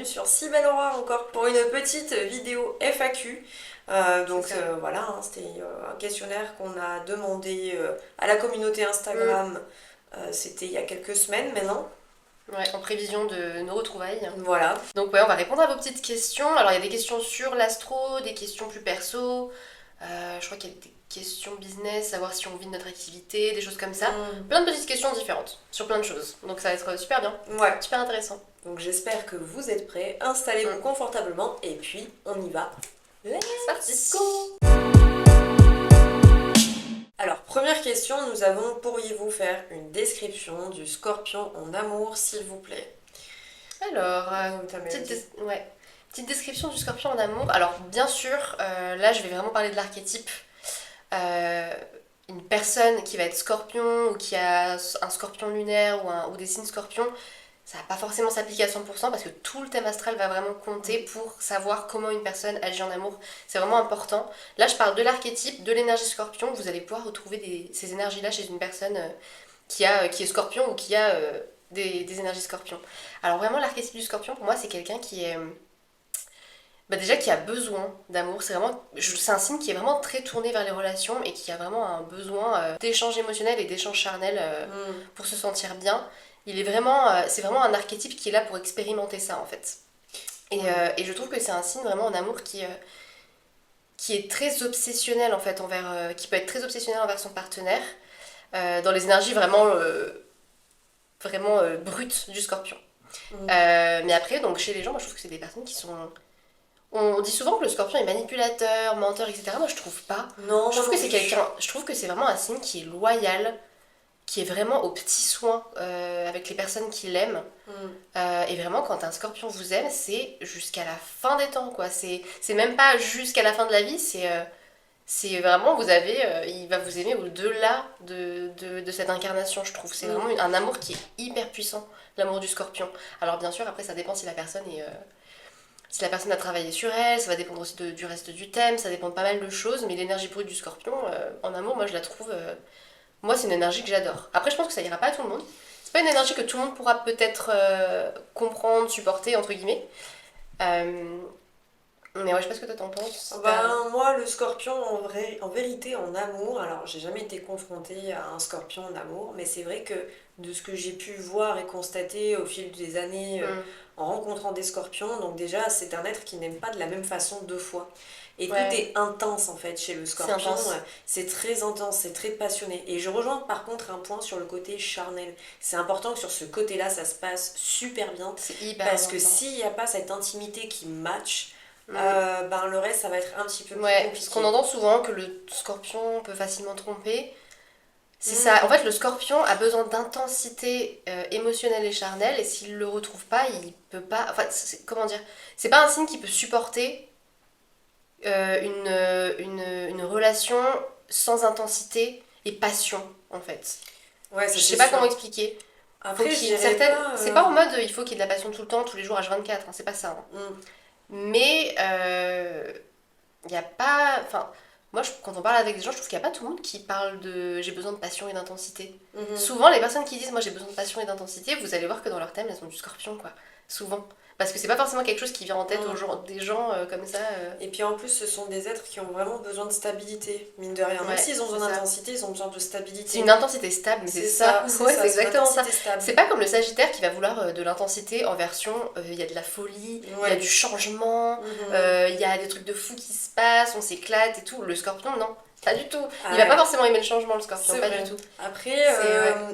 bienvenue sur Si Belle Aura encore pour une petite vidéo FAQ. Voilà, hein, c'était un questionnaire qu'on a demandé à la communauté Instagram, c'était il y a quelques semaines maintenant. Ouais, en prévision de nos retrouvailles. Voilà. Donc ouais, on va répondre à vos petites questions. Alors il y a des questions sur l'astro, des questions plus perso. Je crois qu'il y a des questions business, savoir si on vit de notre activité, des choses comme ça. Plein de petites questions différentes sur plein de choses. Donc ça va être super bien. Ouais. Super intéressant. Donc j'espère que vous êtes prêts. Installez-vous confortablement et puis on y va. Let's go. Alors, première question, nous avons, pourriez-vous faire une description du scorpion en amour, s'il vous plaît? Alors, petite description du scorpion en amour. Alors, bien sûr, là, je vais vraiment parler de l'archétype. Une personne qui va être scorpion ou qui a un scorpion lunaire ou des signes scorpions, ça va pas forcément s'appliquer à 100% parce que tout le thème astral va vraiment compter pour savoir comment une personne agit en amour. C'est vraiment important. Là, je parle de l'archétype, de l'énergie scorpion. Vous allez pouvoir retrouver ces énergies-là chez une personne qui est scorpion ou qui a des énergies scorpion. Alors vraiment, l'archétype du scorpion, pour moi, c'est quelqu'un qui est... déjà qui a besoin d'amour, c'est un signe qui est vraiment très tourné vers les relations et qui a vraiment un besoin d'échange émotionnel et d'échange charnel pour se sentir bien. C'est vraiment un archétype qui est là pour expérimenter ça en fait. Et je trouve que c'est un signe vraiment en amour qui est très obsessionnel en fait qui peut être très obsessionnel envers son partenaire dans les énergies vraiment brutes du scorpion. Mais après, donc chez les gens, moi je trouve que c'est des personnes qui sont... On dit souvent que le scorpion est manipulateur, menteur, etc. Moi je trouve pas. Non, je trouve que c'est vraiment un signe qui est loyal, qui est vraiment aux petits soins avec les personnes qui l'aiment. Et vraiment, quand un scorpion vous aime, c'est jusqu'à la fin des temps, quoi. C'est même pas jusqu'à la fin de la vie, c'est vraiment, il va vous aimer au-delà de cette incarnation, je trouve. C'est vraiment un amour qui est hyper puissant, l'amour du scorpion. Alors bien sûr, après, ça dépend si la personne est... Si la personne a travaillé sur elle, ça va dépendre aussi du reste du thème, ça dépend de pas mal de choses, mais l'énergie brute du scorpion, en amour, moi je la trouve... moi c'est une énergie que j'adore. Après je pense que ça ira pas à tout le monde. C'est pas une énergie que tout le monde pourra peut-être comprendre, supporter, entre guillemets. Mais ouais, je sais pas ce que toi t'en penses. Moi, le scorpion, en vérité, en amour, alors j'ai jamais été confrontée à un scorpion en amour, mais c'est vrai que de ce que j'ai pu voir et constater au fil des années en rencontrant des scorpions, donc déjà, c'est un être qui n'aime pas de la même façon deux fois. Et tout est intense en fait chez le scorpion, c'est très intense, c'est très passionné. Et je rejoins par contre un point sur le côté charnel. C'est important que sur ce côté-là, ça se passe super bien. C'est hyper parce important. que s'il n'y a pas cette intimité qui match, le reste ça va être un petit peu plus compliqué. Parce qu'on entend souvent que le scorpion peut facilement tromper. C'est ça. En fait, le scorpion a besoin d'intensité émotionnelle et charnelle, et s'il le retrouve pas, il peut pas. Enfin, comment dire? C'est pas un signe qui peut supporter une relation sans intensité et passion, en fait. Ouais, je sais pas comment expliquer. Après, c'est pas en mode il faut qu'il y ait de la passion tout le temps, tous les jours, H24, hein, c'est pas ça. Hein. Mais il y a pas. Enfin, moi, quand on parle avec des gens, je trouve qu'il n'y a pas tout le monde qui parle de j'ai besoin de passion et d'intensité. Souvent, les personnes qui disent moi j'ai besoin de passion et d'intensité, vous allez voir que dans leur thème, elles ont du scorpion, quoi. Souvent. Parce que c'est pas forcément quelque chose qui vient en tête des gens comme ça. Et puis en plus, ce sont des êtres qui ont vraiment besoin de stabilité, mine de rien. Même s'ils ont besoin d'intensité, ils ont besoin de stabilité. C'est une intensité stable, mais c'est ça. C'est exactement ça. C'est pas comme le Sagittaire qui va vouloir de l'intensité en version il y a de la folie, il y a du changement, il y a des trucs de fou qui se passent, on s'éclate et tout. Le Scorpion, non. Pas du tout. Il va pas forcément aimer le changement, le scorpion, pas du tout. Après,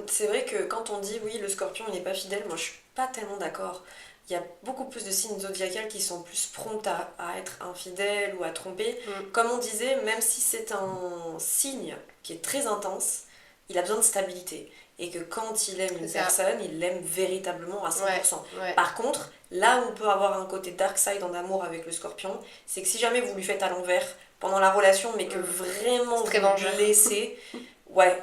c'est vrai que quand on dit oui, le scorpion il n'est pas fidèle, moi je suis pas tellement d'accord. Il y a beaucoup plus de signes zodiacales qui sont plus prompts à être infidèles ou à tromper. Comme on disait, même si c'est un signe qui est très intense, il a besoin de stabilité. Et que quand il aime une personne, il l'aime véritablement à 100%. Par contre, là où on peut avoir un côté dark side en amour avec le scorpion, c'est que si jamais vous lui faites à l'envers pendant la relation, mais que vraiment vous le laissez,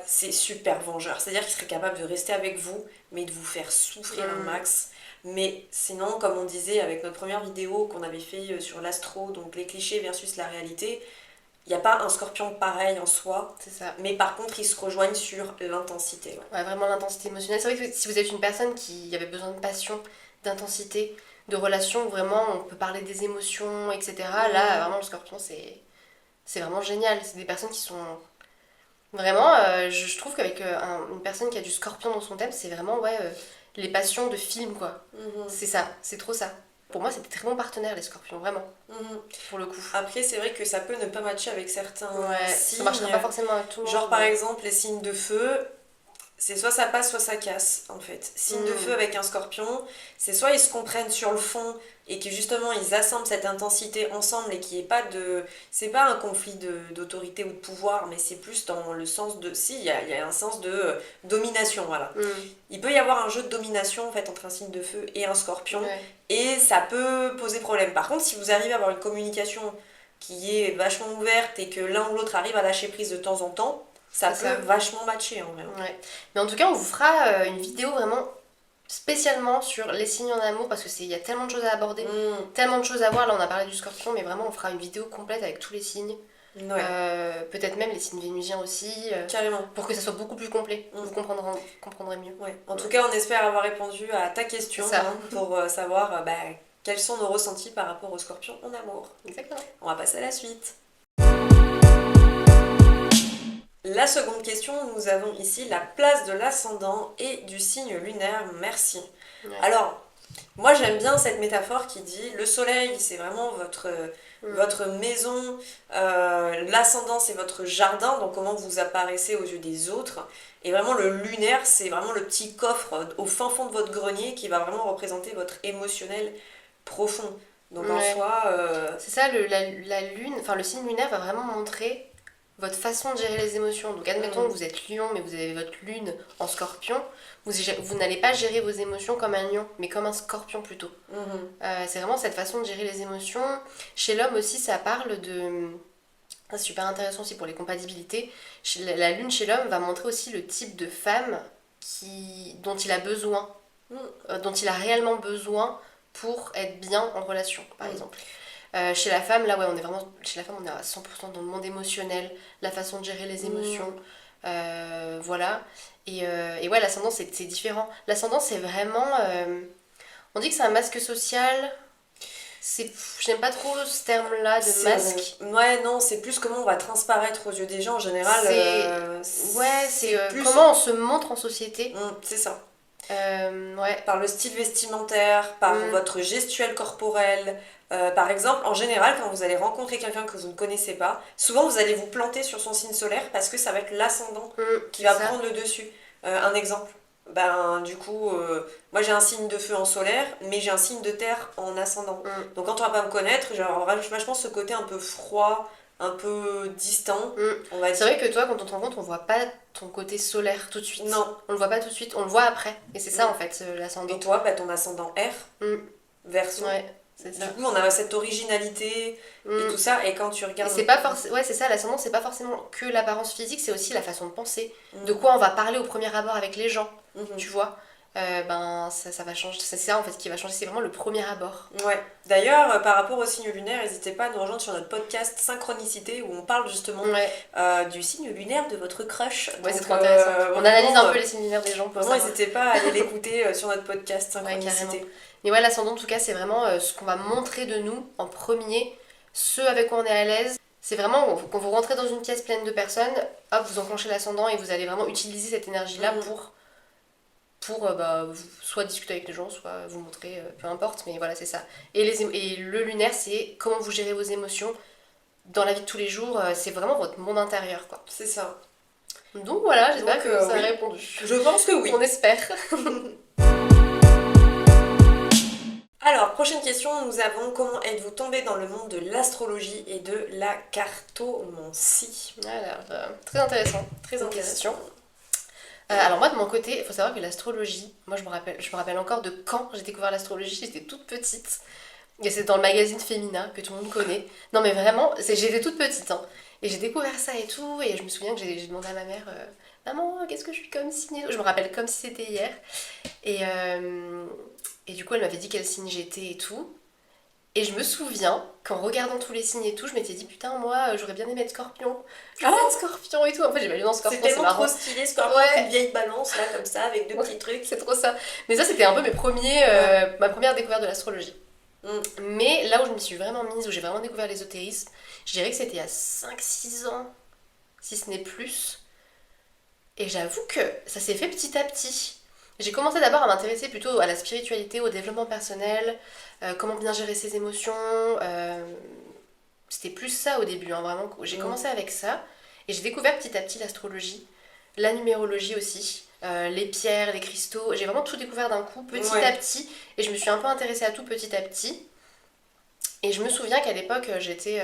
c'est super vengeur. C'est-à-dire qu'il serait capable de rester avec vous, mais de vous faire souffrir un max. Mais sinon, comme on disait avec notre première vidéo qu'on avait fait sur l'astro, donc les clichés versus la réalité, il n'y a pas un scorpion pareil en soi. C'est ça. Mais par contre, ils se rejoignent sur l'intensité. Ouais, vraiment l'intensité émotionnelle. C'est vrai que si vous êtes une personne qui avait besoin de passion, d'intensité, de relations où vraiment on peut parler des émotions, etc. Là, vraiment, le scorpion, c'est vraiment génial. C'est des personnes qui sont... Vraiment, je trouve qu'avec une personne qui a du scorpion dans son thème, c'est vraiment, ouais, les passions de film, quoi. C'est ça, c'est trop ça. Pour moi, c'est des très bons partenaires, les scorpions, vraiment. Pour le coup. Après, c'est vrai que ça peut ne pas matcher avec certains signes. Ça marchera pas forcément avec tout le monde. Genre, par exemple, les signes de feu, c'est soit ça passe, soit ça casse, en fait. Signe de feu avec un scorpion, c'est soit ils se comprennent sur le fond et que justement ils assemblent cette intensité ensemble et qu'il n'y ait pas de... C'est pas un conflit d'autorité ou de pouvoir, mais c'est plus dans le sens de... Si, il y a un sens de domination, voilà. Il peut y avoir un jeu de domination, en fait, entre un signe de feu et un scorpion, et ça peut poser problème. Par contre, si vous arrivez à avoir une communication qui est vachement ouverte et que l'un ou l'autre arrive à lâcher prise de temps en temps, ça peut vachement matcher en vrai. Mais en tout cas, on vous fera une vidéo vraiment spécialement sur les signes en amour parce qu'il y a tellement de choses à aborder, tellement de choses à voir. Là, on a parlé du scorpion, mais vraiment, on fera une vidéo complète avec tous les signes. Peut-être même les signes vénusiens aussi. Carrément. Pour que ça soit beaucoup plus complet. Vous comprendrez mieux. En tout cas, on espère avoir répondu à ta question pour savoir quels sont nos ressentis par rapport au scorpion en amour. Exactement. On va passer à la suite. La seconde question, nous avons ici la place de l'ascendant et du signe lunaire. Merci. Alors, moi j'aime bien cette métaphore qui dit le soleil c'est vraiment votre maison, l'ascendant c'est votre jardin, donc comment vous apparaissez aux yeux des autres. Et vraiment le lunaire c'est vraiment le petit coffre au fin fond de votre grenier qui va vraiment représenter votre émotionnel profond. Donc en soi... C'est ça, la lune, enfin le signe lunaire va vraiment montrer votre façon de gérer les émotions. Donc admettons que vous êtes lion mais vous avez votre lune en scorpion, vous n'allez pas gérer vos émotions comme un lion mais comme un scorpion plutôt. C'est vraiment cette façon de gérer les émotions. Chez l'homme aussi ça parle de... C'est super intéressant aussi pour les compatibilités. La lune chez l'homme va montrer aussi le type de femme dont il a besoin, dont il a réellement besoin pour être bien en relation par exemple. Chez la femme, là, ouais, on est vraiment... Chez la femme, on est à 100% dans le monde émotionnel, la façon de gérer les émotions, voilà. Et ouais, l'ascendant, c'est différent. L'ascendant, c'est vraiment... on dit que c'est un masque social. J'aime pas trop ce terme-là de masque. Ouais, non, c'est plus comment on va transparaître aux yeux des gens en général. C'est comment on se montre en société. C'est ça. Ouais. Par le style vestimentaire, par votre gestuelle corporelle. Par exemple, en général, quand vous allez rencontrer quelqu'un que vous ne connaissez pas, souvent vous allez vous planter sur son signe solaire parce que ça va être l'ascendant qui va prendre le dessus. Un exemple. Du coup, moi j'ai un signe de feu en solaire, mais j'ai un signe de terre en ascendant. Donc quand on va pas me connaître, j'ai vachement ce côté un peu froid, un peu distant. C'est vrai que toi, quand on te rencontre, on voit pas ton côté solaire tout de suite. Non. On le voit pas tout de suite, on le voit après. Et c'est ça en fait, l'ascendant. Et toi, ton ascendant R, Verseau. Ouais. C'est ça. Du coup, on a cette originalité et tout ça, et quand tu regardes... Et c'est pas ouais, c'est ça, l'ascendant, c'est pas forcément que l'apparence physique, c'est aussi la façon de penser. De quoi on va parler au premier abord avec les gens, tu vois. Ça va changer, c'est ça en fait qui va changer, c'est vraiment le premier abord. Ouais. D'ailleurs, par rapport au signe lunaire, n'hésitez pas à nous rejoindre sur notre podcast Synchronicité, où on parle justement du signe lunaire de votre crush. Ouais, c'est trop intéressant. On analyse un peu les signes lunaires des gens. N'hésitez pas à aller l'écouter sur notre podcast Synchronicité. Ouais, mais ouais, l'ascendant en tout cas, c'est vraiment ce qu'on va montrer de nous en premier, ce avec quoi on est à l'aise. C'est vraiment quand vous rentrez dans une pièce pleine de personnes, hop, vous enclenchez l'ascendant et vous allez vraiment utiliser cette énergie-là pour soit discuter avec les gens, soit vous montrer, peu importe, mais voilà, c'est ça. Et le lunaire, c'est comment vous gérez vos émotions dans la vie de tous les jours, c'est vraiment votre monde intérieur, quoi. C'est ça. Donc voilà, j'espère que ça a répondu. Je pense que oui. On espère. Alors, prochaine question, nous avons comment êtes-vous tombé dans le monde de l'astrologie et de la cartomancie? Alors, très intéressant, très intéressant. Alors moi de mon côté, il faut savoir que l'astrologie, moi je me rappelle encore de quand j'ai découvert l'astrologie, j'étais toute petite. Et c'est dans le magazine Femina que tout le monde connaît. Non mais vraiment, j'étais toute petite hein. Et j'ai découvert ça et tout, et je me souviens que j'ai demandé à ma mère maman, qu'est-ce que je suis comme signe? Je me rappelle comme si c'était hier. Et du coup elle m'avait dit quel signe j'étais et tout. Et je me souviens qu'en regardant tous les signes et tout, je m'étais dit putain, moi j'aurais bien aimé être scorpion. Je voulais être scorpion et tout. En fait, j'ai valu dans scorpion, C'est c'est tellement marrant. trop stylé, Scorpion, Ouais. une vieille balance là, comme ça, avec deux petits trucs. C'est trop ça. Mais ça, c'était un peu ma première découverte de l'astrologie. Mm. Mais là où je m'y suis vraiment mise, où j'ai vraiment découvert l'ésotérisme, je dirais que c'était il y a 5-6 ans, si ce n'est plus. Et j'avoue que ça s'est fait petit à petit. J'ai commencé d'abord à m'intéresser plutôt à la spiritualité, au développement personnel, comment bien gérer ses émotions. C'était plus ça au début, hein, vraiment. J'ai commencé avec ça. Et j'ai découvert petit à petit l'astrologie, la numérologie aussi, les pierres, les cristaux. J'ai vraiment tout découvert d'un coup, petit à petit. Et je me suis un peu intéressée à tout petit à petit. Et je me souviens qu'à l'époque, j'étais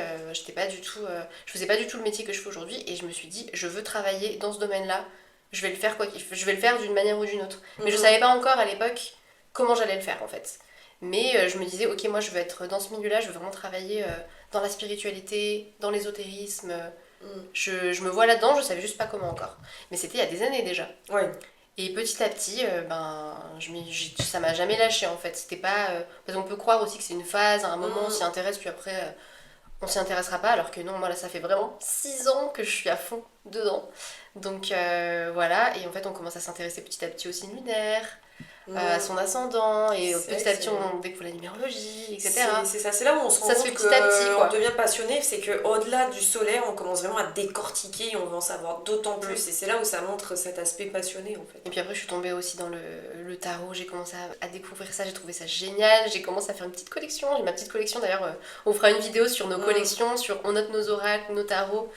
pas du tout, je faisais pas du tout le métier que je fais aujourd'hui. Et je me suis dit, je veux travailler dans ce domaine-là. Je vais le faire je vais le faire d'une manière ou d'une autre. Mais je savais pas encore à l'époque comment j'allais le faire en fait. Mais je me disais, ok, moi je veux être dans ce milieu-là, je veux vraiment travailler dans la spiritualité, dans l'ésotérisme. Je me vois là-dedans, je savais juste pas comment encore. Mais c'était il y a des années déjà. Ouais. Et petit à petit, ça m'a jamais lâché en fait. C'était pas. Parce qu'on peut croire aussi que c'est une phase, à un moment on s'y intéresse, puis après on s'y intéressera pas. Alors que non, moi là ça fait vraiment 6 ans que je suis à fond dedans. Donc voilà, et en fait on commence à s'intéresser petit à petit au signe lunaire, à son ascendant, et petit à petit on découvre la numérologie, etc. C'est ça, c'est là où on se rend Ça se compte fait petit à petit, quoi. qu'on devient passionné, c'est qu'au-delà du solaire, on commence vraiment à décortiquer, on veut en savoir d'autant plus, et c'est là où ça montre cet aspect passionné en fait. Et puis après, je suis tombée aussi dans le tarot, j'ai commencé à découvrir ça, j'ai trouvé ça génial, j'ai commencé à faire une petite collection, j'ai ma petite collection d'ailleurs, on fera une vidéo sur nos collections, sur on note nos oracles, nos tarots,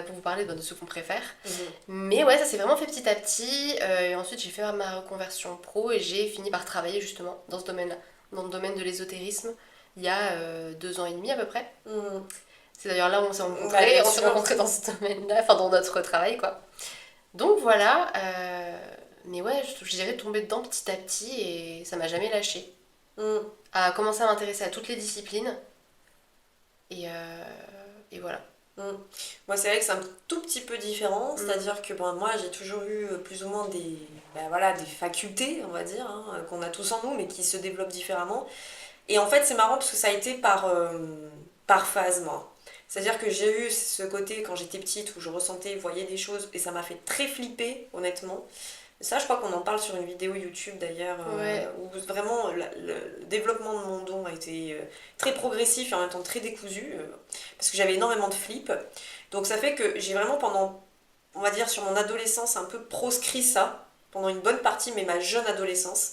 pour vous parler de ce qu'on préfère. Mais ouais, ça s'est vraiment fait petit à petit, et ensuite j'ai fait ma reconversion pro et j'ai fini par travailler justement dans ce domaine-là, dans le domaine de l'ésotérisme, il y a 2 ans et demi à peu près. C'est d'ailleurs là où on s'est rencontrés, on s'est rencontrés dans ce domaine-là, enfin dans notre travail quoi. Donc voilà, mais ouais, je dirais tomber dedans petit à petit et ça m'a jamais lâché. À commencer à m'intéresser à toutes les disciplines et voilà. Moi, c'est vrai que c'est un tout petit peu différent, c'est-à-dire que moi j'ai toujours eu plus ou moins des facultés, on va dire, hein, qu'on a tous en nous, mais qui se développent différemment. Et en fait, c'est marrant parce que ça a été par phase, moi. C'est-à-dire que j'ai eu ce côté quand j'étais petite où je ressentais, voyais des choses et ça m'a fait très flipper, honnêtement. Ça, je crois qu'on en parle sur une vidéo YouTube d'ailleurs, où vraiment le développement de mon don a été très progressif et en même temps très décousu, parce que j'avais énormément de flip. Donc ça fait que j'ai vraiment pendant, on va dire sur mon adolescence, un peu proscrit ça, pendant une bonne partie, mais ma jeune adolescence.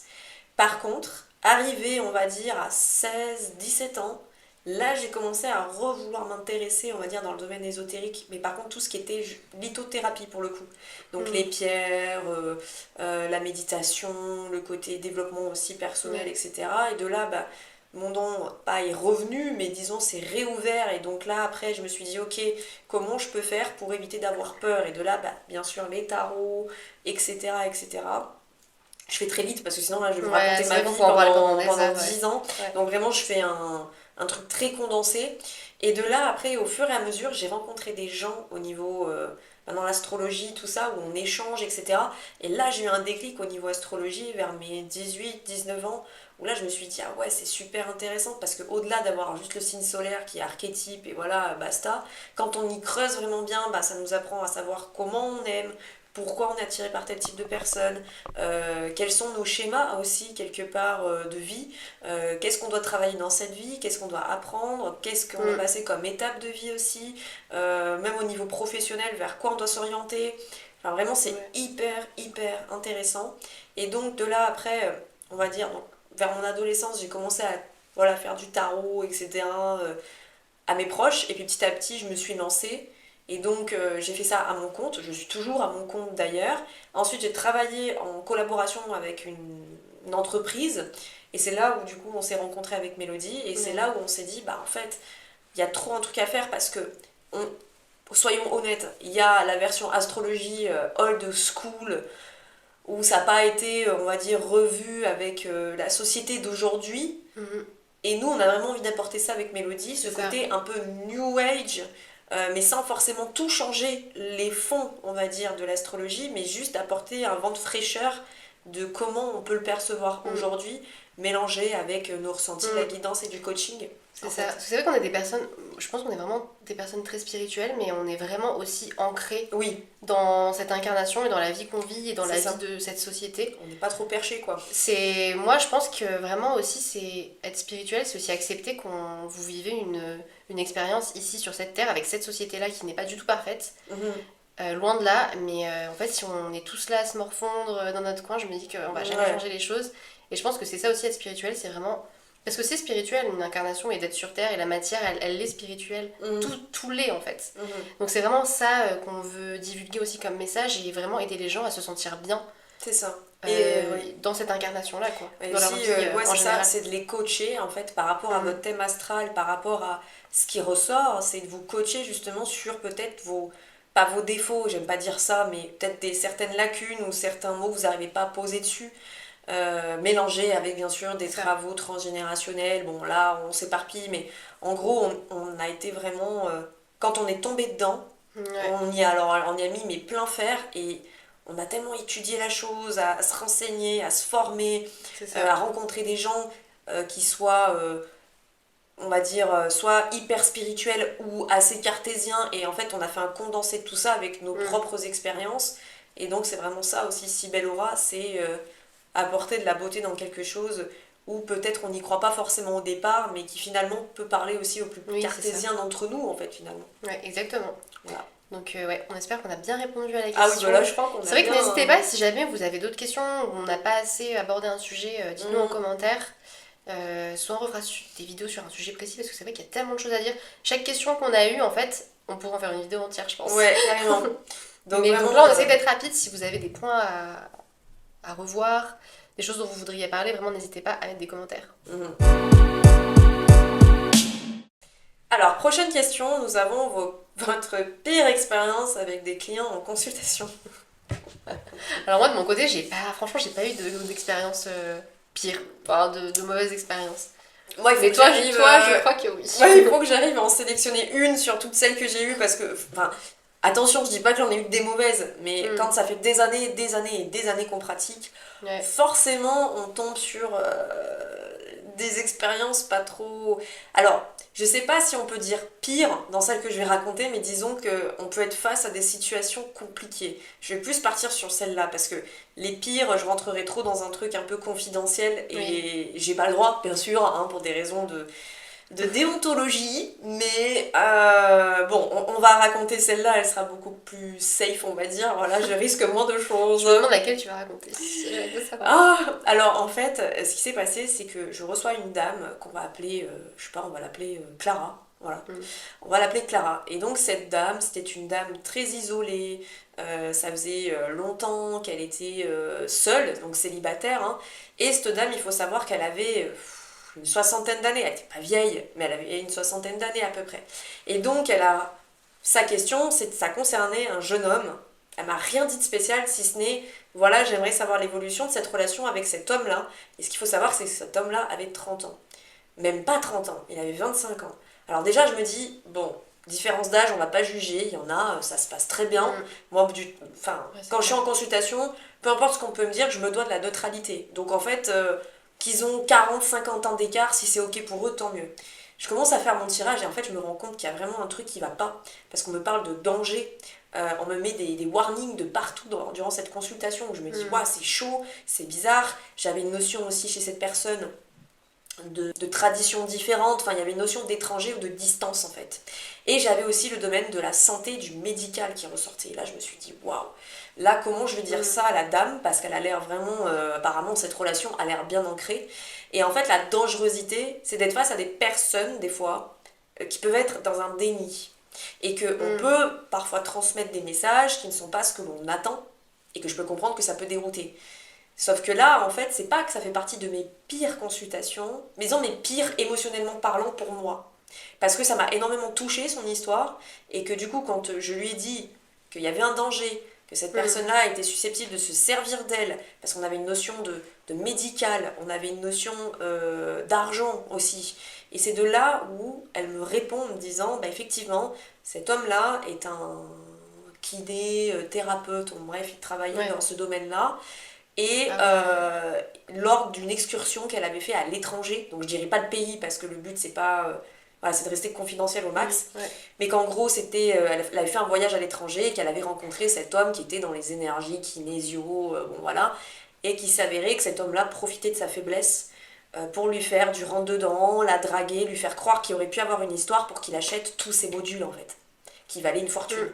Par contre, arrivé, on va dire, à 16-17 ans, là j'ai commencé à revouloir m'intéresser, on va dire, dans le domaine ésotérique, mais par contre tout ce qui était lithothérapie pour le coup. Donc les pierres, la méditation, le côté développement aussi personnel, etc. Et de là, mon don pas est revenu, mais disons c'est réouvert. Et donc là après je me suis dit ok, comment je peux faire pour éviter d'avoir peur. Et de là, bien sûr les tarots, etc. etc. Je fais très vite parce que sinon là je vais vous raconter ma vie pendant 10 ans. Donc vraiment je fais un truc très condensé. Et de là après au fur et à mesure j'ai rencontré des gens au niveau dans l'astrologie, tout ça, où on échange, etc. Et là j'ai eu un déclic au niveau astrologie vers mes 18-19 ans où là je me suis dit ah ouais c'est super intéressant parce que au-delà d'avoir juste le signe solaire qui est archétype et voilà basta, quand on y creuse vraiment bien, ça nous apprend à savoir comment on aime, pourquoi on est attiré par tel type de personne, quels sont nos schémas aussi quelque part de vie, qu'est-ce qu'on doit travailler dans cette vie, qu'est-ce qu'on doit apprendre, qu'est-ce qu'on va passer comme étape de vie aussi, même au niveau professionnel, vers quoi on doit s'orienter. Enfin, vraiment c'est hyper intéressant. Et donc de là après, on va dire, donc, vers mon adolescence, j'ai commencé à faire du tarot, etc. À mes proches, et puis petit à petit je me suis lancée. Et donc j'ai fait ça à mon compte, je suis toujours à mon compte d'ailleurs. Ensuite j'ai travaillé en collaboration avec une entreprise et c'est là où du coup on s'est rencontrés avec Mélodie et c'est là où on s'est dit en fait il y a trop un truc à faire parce que soyons honnêtes, il y a la version astrologie old school où ça n'a pas été on va dire revu avec la société d'aujourd'hui. Et nous on a vraiment envie d'apporter ça avec Mélodie, ce côté un peu new age. Mais sans forcément tout changer les fonds, on va dire, de l'astrologie, mais juste apporter un vent de fraîcheur de comment on peut le percevoir aujourd'hui, mélangé avec nos ressentis, la guidance et du coaching. C'est ça. Vous savez qu'on est des personnes, je pense qu'on est vraiment des personnes très spirituelles, mais on est vraiment aussi ancrées dans cette incarnation et dans la vie qu'on vit et dans la vie de cette société. On n'est pas trop perché, quoi. Moi, je pense que vraiment aussi, c'est être spirituel, c'est aussi accepter qu'on vous vivez une expérience ici sur cette terre avec cette société-là qui n'est pas du tout parfaite. Loin de là, mais en fait, si on est tous là à se morfondre dans notre coin, je me dis qu'on va jamais changer les choses. Et je pense que c'est ça aussi être spirituel, c'est vraiment. Parce que c'est spirituel, une incarnation, et d'être sur Terre, et la matière, elle est spirituelle. Tout l'est, en fait. Donc c'est vraiment ça qu'on veut divulguer aussi comme message, et vraiment aider les gens à se sentir bien. C'est ça. Dans cette incarnation-là, quoi. Et dans aussi, c'est ça, c'est de les coacher, en fait, par rapport à votre thème astral, par rapport à ce qui ressort, c'est de vous coacher justement sur peut-être pas vos défauts, j'aime pas dire ça, mais peut-être certaines lacunes ou certains mots que vous n'arrivez pas à poser dessus. Mélangé avec bien sûr des travaux transgénérationnels. Bon là on s'éparpille, mais en gros on a été vraiment quand on est tombé dedans, on y a mis plein fer et on a tellement étudié la chose, à se renseigner, à se former, à rencontrer des gens qui soient on va dire soit hyper spirituels ou assez cartésiens, et en fait on a fait un condensé de tout ça avec nos propres expériences. Et donc c'est vraiment ça aussi, si belle aura, c'est apporter de la beauté dans quelque chose où peut-être on n'y croit pas forcément au départ, mais qui finalement peut parler aussi aux plus cartésiens d'entre nous, en fait, finalement. Ouais, exactement. Voilà. Donc on espère qu'on a bien répondu à la question. Ah oui, voilà, je pense qu'on a. C'est vrai que n'hésitez pas, si jamais vous avez d'autres questions, on n'a pas assez abordé un sujet, dites-nous en commentaire. Soit on refera des vidéos sur un sujet précis, parce que c'est vrai qu'il y a tellement de choses à dire. Chaque question qu'on a eue, en fait, on pourra en faire une vidéo entière, je pense. Ouais, carrément. Donc là, on essaie d'être rapide. Si vous avez des points à revoir, des choses dont vous voudriez parler, vraiment n'hésitez pas à mettre des commentaires. Alors, prochaine question, nous avons votre pire expérience avec des clients en consultation. Alors moi de mon côté, franchement j'ai pas eu d'expérience pire, enfin de mauvaise expérience. Moi, mais toi, je crois que oui. Ouais, il faut que j'arrive à en sélectionner une sur toutes celles que j'ai eues, parce que, attention, je dis pas que j'en ai eu des mauvaises, mais quand ça fait des années et des années et des années qu'on pratique, forcément on tombe sur des expériences pas trop... Alors, je sais pas si on peut dire pire dans celles que je vais raconter, mais disons qu'on peut être face à des situations compliquées. Je vais plus partir sur celle-là, parce que les pires, je rentrerai trop dans un truc un peu confidentiel, et j'ai pas le droit, bien sûr, pour des raisons de déontologie, mais bon, on va raconter celle-là, elle sera beaucoup plus safe, on va dire. Voilà, je risque moins de choses. Je me demande laquelle tu vas raconter. Alors en fait, ce qui s'est passé, c'est que je reçois une dame qu'on va appeler, je sais pas, on va l'appeler Clara. Voilà. On va l'appeler Clara. Et donc cette dame, c'était une dame très isolée. Ça faisait longtemps qu'elle était seule, donc célibataire. Hein. Et cette dame, il faut savoir qu'elle avait une soixantaine d'années. Elle n'était pas vieille, mais elle avait une soixantaine d'années à peu près. Et donc sa question, ça concernait un jeune homme. Elle m'a rien dit de spécial, si ce n'est, voilà, j'aimerais savoir l'évolution de cette relation avec cet homme-là. Et ce qu'il faut savoir, c'est que cet homme-là avait 30 ans. Même pas 30 ans, il avait 25 ans. Alors déjà, je me dis, bon, différence d'âge, on va pas juger, il y en a, ça se passe très bien. Moi, quand je suis en consultation, peu importe ce qu'on peut me dire, je me dois de la neutralité. Donc en fait, qu'ils ont 40, 50 ans d'écart, si c'est ok pour eux, tant mieux. Je commence à faire mon tirage et en fait, je me rends compte qu'il y a vraiment un truc qui va pas. Parce qu'on me parle de danger. On me met des warnings de partout durant cette consultation où je me dis, waouh, c'est chaud, c'est bizarre. J'avais une notion aussi chez cette personne de traditions différentes, il y avait une notion d'étranger ou de distance en fait. Et j'avais aussi le domaine de la santé, du médical qui ressortait. Et là je me suis dit, waouh, là comment je vais dire ça à la dame, parce qu'elle a l'air vraiment, apparemment cette relation a l'air bien ancrée. Et en fait la dangerosité, c'est d'être face à des personnes des fois qui peuvent être dans un déni. Et qu'on peut parfois transmettre des messages qui ne sont pas ce que l'on attend, et que je peux comprendre que ça peut dérouter. Sauf que là, en fait, c'est pas que ça fait partie de mes pires consultations, mais disons mes pires émotionnellement parlant pour moi. Parce que ça m'a énormément touchée, son histoire, et que du coup, quand je lui ai dit qu'il y avait un danger, que cette personne-là était susceptible de se servir d'elle, parce qu'on avait une notion de médical, on avait une notion d'argent aussi. Et c'est de là où elle me répond en me disant, effectivement, cet homme-là est un kiné, thérapeute, bref, il travaillait dans ce domaine-là. Et lors d'une excursion qu'elle avait fait à l'étranger, donc je dirais pas le pays parce que le but c'est pas... voilà, c'est de rester confidentiel au max, mais qu'en gros c'était, elle avait fait un voyage à l'étranger et qu'elle avait rencontré cet homme qui était dans les énergies kinésio, bon voilà, et qu'il s'avérait que cet homme-là profitait de sa faiblesse pour lui faire du rentre-dedans, la draguer, lui faire croire qu'il aurait pu avoir une histoire pour qu'il achète tous ses modules en fait, qui valaient une fortune.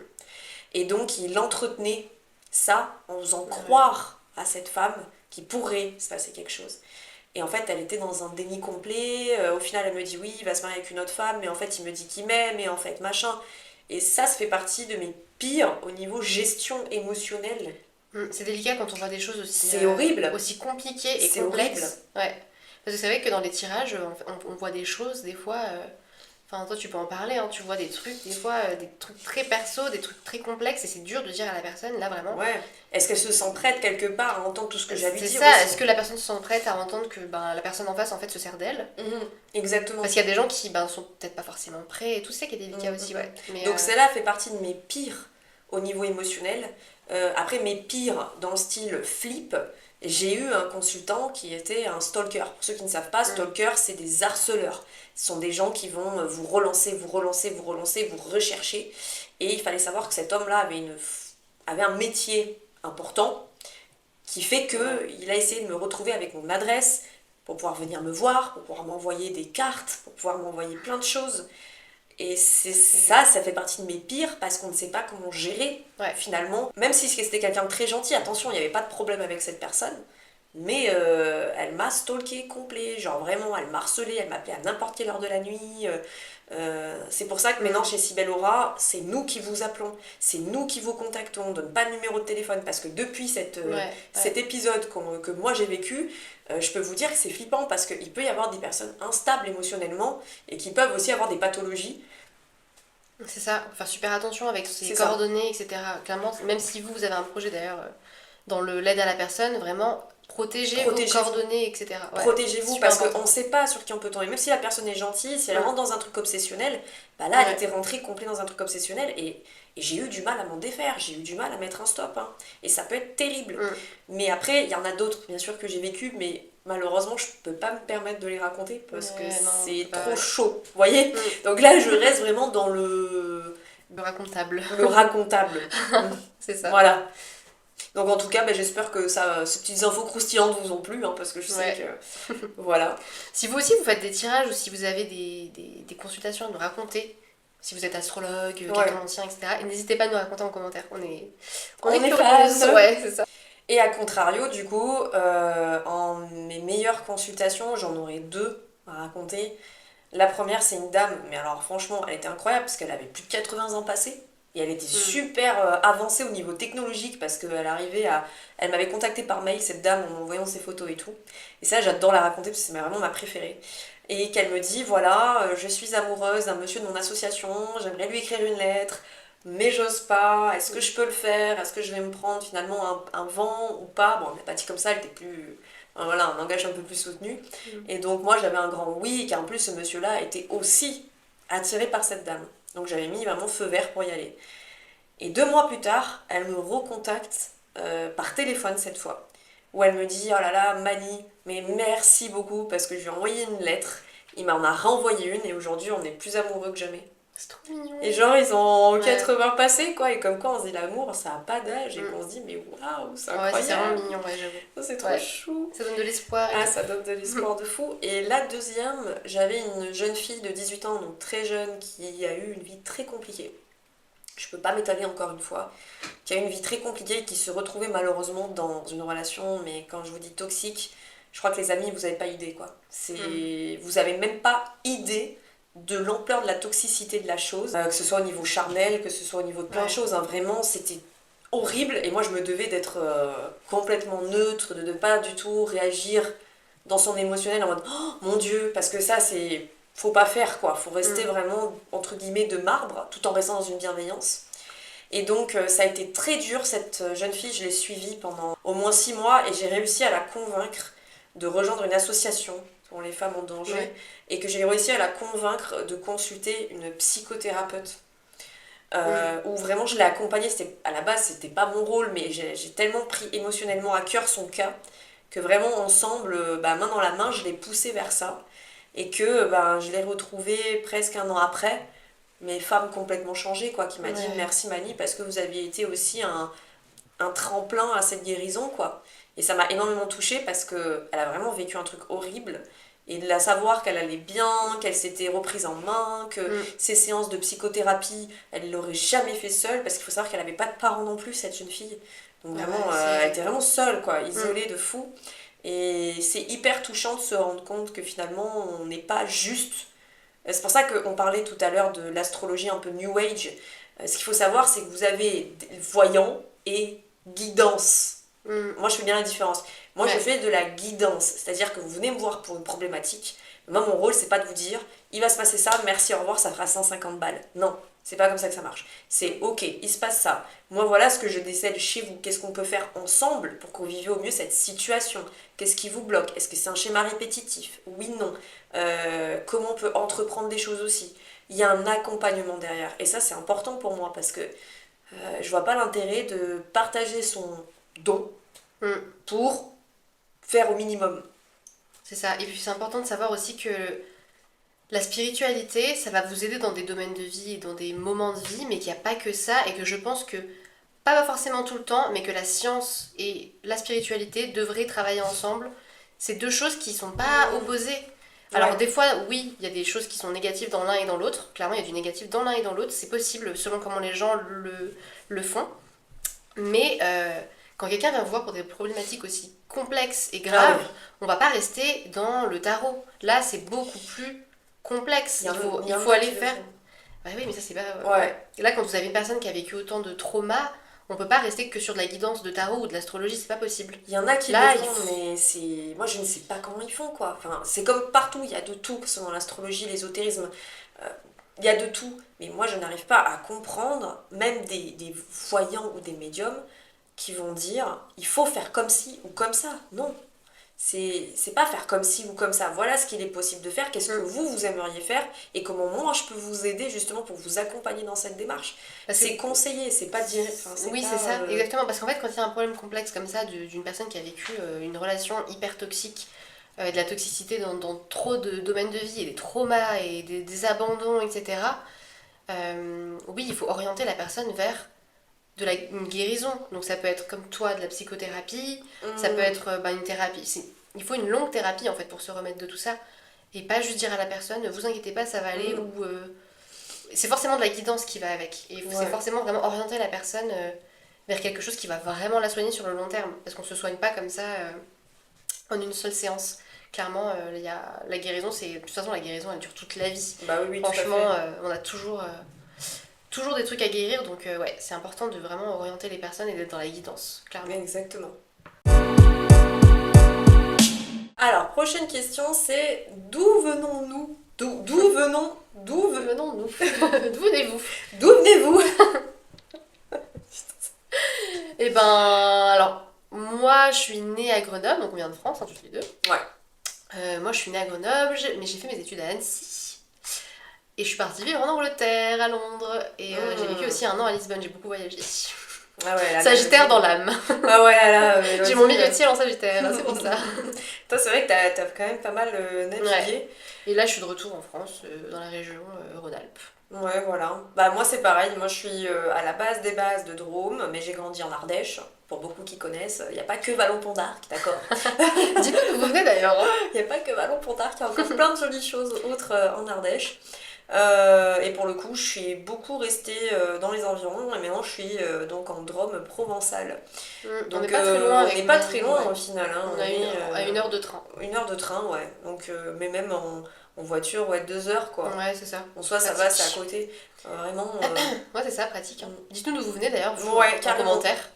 Et donc il entretenait ça en faisant croire à cette femme qu'il pourrait se passer quelque chose. Et en fait, elle était dans un déni complet. Au final, elle me dit oui, il va se marier avec une autre femme, mais en fait, il me dit qu'il m'aime, et en fait, machin. Et ça fait partie de mes pires au niveau gestion émotionnelle. C'est délicat quand on voit des choses aussi, c'est horrible. Aussi compliquées et c'est complexes. Horrible. Ouais. Parce que c'est vrai que dans les tirages, on voit des choses, des fois... Enfin, toi, tu peux en parler, hein, tu vois des trucs, des fois, des trucs très perso, des trucs très complexes, et c'est dur de dire à la personne, là, vraiment... Ouais. Est-ce qu'elle se sent prête, quelque part, à entendre tout ce que j'ai à lui dire? C'est ça, est-ce que la personne se sent prête à entendre que la personne en face, en fait, se sert d'elle? Exactement. Parce qu'il y a des gens qui sont peut-être pas forcément prêts, et tout ça qui est délicat aussi, ouais. Mais donc celle-là fait partie de mes pires au niveau émotionnel. Après, mes pires dans le style flip, j'ai eu un consultant qui était un stalker. Pour ceux qui ne savent pas, stalker, c'est des harceleurs. Ce sont des gens qui vont vous relancer, vous rechercher. Et il fallait savoir que cet homme-là avait un métier important qui fait qu'il a essayé de me retrouver avec mon adresse pour pouvoir venir me voir, pour pouvoir m'envoyer des cartes, pour pouvoir m'envoyer plein de choses. Et ça fait partie de mes pires parce qu'on ne sait pas comment gérer finalement. Même si c'était quelqu'un de très gentil, attention, il n'y avait pas de problème avec cette personne. Mais elle m'a stalké complet, genre vraiment, elle m'a harcelé, elle m'appelait à n'importe quelle heure de la nuit. C'est pour ça que maintenant chez Cybelle Aura, c'est nous qui vous appelons, c'est nous qui vous contactons, on ne donne pas de numéro de téléphone parce que depuis cet épisode que moi j'ai vécu, je peux vous dire que c'est flippant parce qu'il peut y avoir des personnes instables émotionnellement et qui peuvent aussi avoir des pathologies. C'est ça, faut faire super attention avec ses coordonnées, etc. Clairement, même si vous avez un projet d'ailleurs dans l'aide à la personne, vraiment protégez vos coordonnées, etc. Ouais, protégez-vous parce qu'on ne sait pas sur qui on peut tomber. Même si la personne est gentille, si elle rentre dans un truc obsessionnel, là elle était rentrée complète dans un truc obsessionnel et j'ai eu du mal à m'en défaire, j'ai eu du mal à mettre un stop. Hein. Et ça peut être terrible. Mais après, il y en a d'autres, bien sûr, que j'ai vécu, mais malheureusement, je peux pas me permettre de les raconter parce que c'est trop chaud. Vous voyez Donc là, je reste vraiment dans le racontable. Le racontable. C'est ça. Voilà. Donc en tout cas, j'espère que ces petites infos croustillantes vous ont plu, hein, parce que je sais que... Voilà. Si vous aussi vous faites des tirages ou si vous avez des consultations à nous raconter, si vous êtes astrologue, cartomancien, etc., n'hésitez pas à nous raconter en commentaire. On est fans. Ouais, c'est ça. Et à contrario, du coup, en mes meilleures consultations, j'en aurais 2 à raconter. La première, c'est une dame, mais alors franchement, elle était incroyable parce qu'elle avait plus de 80 ans passés. Et elle était super avancée au niveau technologique parce qu'elle arrivait à... Elle m'avait contactée par mail, cette dame, en m'envoyant ses photos et tout. Et ça, j'adore la raconter parce que c'est vraiment ma préférée. Et qu'elle me dit, voilà, je suis amoureuse d'un monsieur de mon association, j'aimerais lui écrire une lettre, mais j'ose pas, est-ce que je peux le faire? Est-ce que je vais me prendre finalement un vent ou pas? Bon, elle m'a pas dit comme ça, elle était plus... Voilà, un langage un peu plus soutenu. Et donc moi, j'avais un grand oui, car en plus, ce monsieur-là était aussi attiré par cette dame. Donc j'avais mis vraiment feu vert pour y aller. Et 2 mois plus tard, elle me recontacte par téléphone cette fois, où elle me dit, oh là là, Mani, mais merci beaucoup, parce que je lui ai envoyé une lettre, il m'en a renvoyé une, et aujourd'hui on est plus amoureux que jamais. C'est trop mignon. Et genre, ils ont 80 passés, quoi, et comme quoi on se dit l'amour, ça a pas d'âge, et qu'on se dit, mais waouh, c'est incroyable. C'est vraiment mignon, j'avoue. C'est trop chou. Ça donne de l'espoir. Ça donne de l'espoir de fou. Et la deuxième, j'avais une jeune fille de 18 ans, donc très jeune, qui a eu une vie très compliquée. Je peux pas m'étaler encore une fois. Qui a eu une vie très compliquée et qui se retrouvait malheureusement dans une relation, mais quand je vous dis toxique, je crois que les amis, vous avez pas idée, quoi. Vous avez même pas idée de l'ampleur de la toxicité de la chose, que ce soit au niveau charnel, que ce soit au niveau de plein de choses, hein. Vraiment c'était horrible et moi je me devais d'être complètement neutre, de ne pas du tout réagir dans son émotionnel en mode oh mon Dieu, parce que ça c'est faut pas faire quoi, faut rester vraiment entre guillemets de marbre tout en restant dans une bienveillance. Et donc ça a été très dur, cette jeune fille, je l'ai suivie pendant au moins 6 mois et j'ai réussi à la convaincre de rejoindre une association pour les femmes en danger et que j'ai réussi à la convaincre de consulter une psychothérapeute. où vraiment je l'ai accompagné. À la base, c'était pas mon rôle, mais j'ai tellement pris émotionnellement à cœur son cas que vraiment ensemble, main dans la main, je l'ai poussé vers ça. Et que je l'ai retrouvé presque un an après, mais femme complètement changée, quoi, qui m'a dit merci Mani, parce que vous aviez été aussi un tremplin à cette guérison, quoi. Et ça m'a énormément touchée parce qu'elle a vraiment vécu un truc horrible. Et de la savoir qu'elle allait bien, qu'elle s'était reprise en main, que ses séances de psychothérapie, elle l'aurait jamais fait seule, parce qu'il faut savoir qu'elle avait pas de parents non plus, cette jeune fille. Donc vraiment, elle était vraiment seule, quoi, isolée de fou. Et c'est hyper touchant de se rendre compte que finalement, on n'est pas juste. C'est pour ça qu'on parlait tout à l'heure de l'astrologie un peu New Age. Ce qu'il faut savoir, c'est que vous avez voyant et guidance. Moi, je fais bien la différence. Moi, je fais de la guidance. C'est-à-dire que vous venez me voir pour une problématique. Moi, mon rôle, c'est pas de vous dire il va se passer ça, merci, au revoir, ça fera 150 balles. Non, c'est pas comme ça que ça marche. C'est ok, il se passe ça. Moi, voilà ce que je décèle chez vous. Qu'est-ce qu'on peut faire ensemble pour que vous viviez au mieux cette situation? Qu'est-ce qui vous bloque? Est-ce que c'est un schéma répétitif? Oui, non. Comment on peut entreprendre des choses aussi? Il y a un accompagnement derrière. Et ça, c'est important pour moi parce que je vois pas l'intérêt de partager son don pour faire au minimum. C'est ça. Et puis c'est important de savoir aussi que la spiritualité, ça va vous aider dans des domaines de vie et dans des moments de vie, mais qu'il n'y a pas que ça, et que je pense que, pas forcément tout le temps, mais que la science et la spiritualité devraient travailler ensemble. C'est deux choses qui ne sont pas opposées. Alors des fois, oui, il y a des choses qui sont négatives dans l'un et dans l'autre. Clairement, il y a du négatif dans l'un et dans l'autre. C'est possible selon comment les gens le font. Mais quand quelqu'un vient vous voir pour des problématiques aussi complexes et graves, on va pas rester dans le tarot. Là, c'est beaucoup plus complexe. Il faut aller faire... Bah oui, mais ça, c'est pas... Là, quand vous avez une personne qui a vécu autant de traumas, on peut pas rester que sur de la guidance de tarot ou de l'astrologie, c'est pas possible. Il y en a qui le font, mais c'est... Moi, je ne sais pas comment ils font, quoi. Enfin, c'est comme partout, il y a de tout, que ce soit dans l'astrologie, l'ésotérisme. Il y a de tout. Mais moi, je n'arrive pas à comprendre, même des voyants ou des médiums, qui vont dire il faut faire comme ci ou comme ça. Non. C'est pas faire comme ci ou comme ça. Voilà ce qu'il est possible de faire. Qu'est-ce que vous aimeriez faire et comment moi je peux vous aider justement pour vous accompagner dans cette démarche. C'est conseiller, c'est pas dire. Oui, c'est ça, exactement. Parce qu'en fait, quand il y a un problème complexe comme ça d'une personne qui a vécu une relation hyper toxique, de la toxicité dans trop de domaines de vie et des traumas et des abandons, etc., oui, il faut orienter la personne vers une guérison. Donc ça peut être comme toi de la psychothérapie, ça peut être une thérapie. Il faut une longue thérapie en fait pour se remettre de tout ça et pas juste dire à la personne vous inquiétez pas ça va aller ou c'est forcément de la guidance qui va avec et c'est forcément vraiment orienter la personne vers quelque chose qui va vraiment la soigner sur le long terme parce qu'on se soigne pas comme ça en une seule séance. Clairement, la guérison, de toute façon la guérison elle dure toute la vie. Bah oui, franchement, on a toujours des trucs à guérir, donc c'est important de vraiment orienter les personnes et d'être dans la guidance, clairement. Exactement. Alors, prochaine question, c'est d'où venons-nous? D'où venons-nous? D'où venez-vous? D'où venez-vous? Eh ben, alors, moi je suis née à Grenoble, donc on vient de France, toutes les deux. Moi je suis née à Grenoble, mais j'ai fait mes études à Annecy. Et je suis partie vivre en Angleterre, à Londres, et j'ai vécu aussi un an à Lisbonne, j'ai beaucoup voyagé. Sagittaire dans l'âme. J'ai mon milieu de ciel en Sagittaire, c'est pour ça. Toi, c'est vrai que t'as quand même pas mal navigué. Et là, je suis de retour en France, dans la région Rhône-Alpes. Ouais, voilà. Bah, moi, c'est pareil. Moi, je suis à la base des bases de Drôme, mais j'ai grandi en Ardèche. Pour beaucoup qui connaissent, il n'y a pas que Vallon-Pont-d'Arc, d'accord? Dites-nous d'où vous venez d'ailleurs. Il n'y a pas que Vallon-Pont-d'Arc, il y a encore plein de jolies choses autres en Ardèche. Et pour le coup, je suis beaucoup restée dans les environs et maintenant je suis donc en Drôme provençal. Donc, on n'est pas très loin. On n'est pas très loin au final. Hein. On est à 1 heure de train. 1 heure de train, ouais. Donc, mais même en voiture, 2 heures quoi. Ouais, c'est ça. En soi, ça va, c'est à côté. Vraiment. Ouais, c'est ça, pratique. Hein. Dites-nous d'où vous venez d'ailleurs, en commentaire.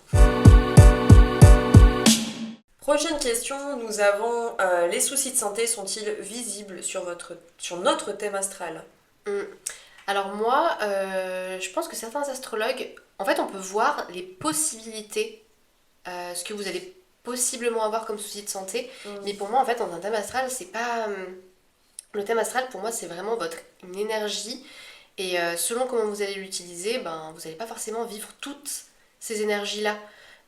Prochaine question, nous avons les soucis de santé sont-ils visibles sur notre thème astral? Alors moi, je pense que certains astrologues, en fait on peut voir les possibilités, ce que vous allez possiblement avoir comme soucis de santé, mais pour moi en fait dans un thème astral, c'est pas... le thème astral pour moi c'est vraiment une énergie Et selon comment vous allez l'utiliser, vous n'allez pas forcément vivre toutes ces énergies-là.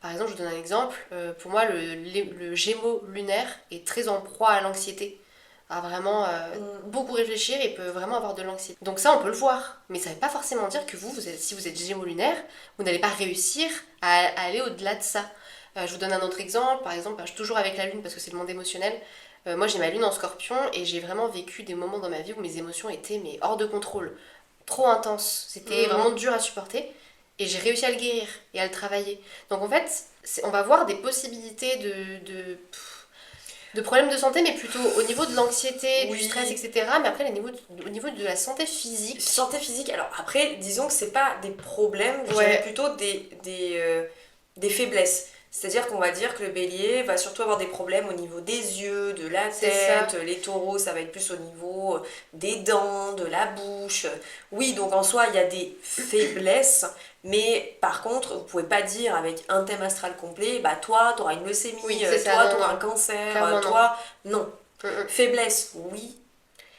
Par exemple, je vous donne un exemple. Pour moi, le Gémeaux lunaire est très en proie à l'anxiété. À vraiment beaucoup réfléchir et peut vraiment avoir de l'anxiété. Donc ça, on peut le voir. Mais ça ne veut pas forcément dire que si vous êtes Gémeaux lunaire, vous n'allez pas réussir à aller au-delà de ça. Je vous donne un autre exemple. Par exemple, je suis toujours avec la lune parce que c'est le monde émotionnel. Moi, j'ai ma lune en scorpion et j'ai vraiment vécu des moments dans ma vie où mes émotions étaient hors de contrôle. Trop intenses. C'était vraiment dur à supporter. Et j'ai réussi à le guérir et à le travailler. Donc en fait, on va voir des possibilités de problèmes de santé, mais plutôt au niveau de l'anxiété, du stress, etc. Mais après, au niveau de la santé physique. Santé physique, alors après, disons que c'est pas des problèmes, je dirais plutôt des faiblesses. C'est-à-dire qu'on va dire que le bélier va surtout avoir des problèmes au niveau des yeux, de la tête, les taureaux ça va être plus au niveau des dents, de la bouche. Oui, donc en soi il y a des faiblesses, mais par contre vous pouvez pas dire avec un thème astral complet, bah toi t'auras une leucémie, toi t'auras un cancer, toi non. Faiblesse, oui.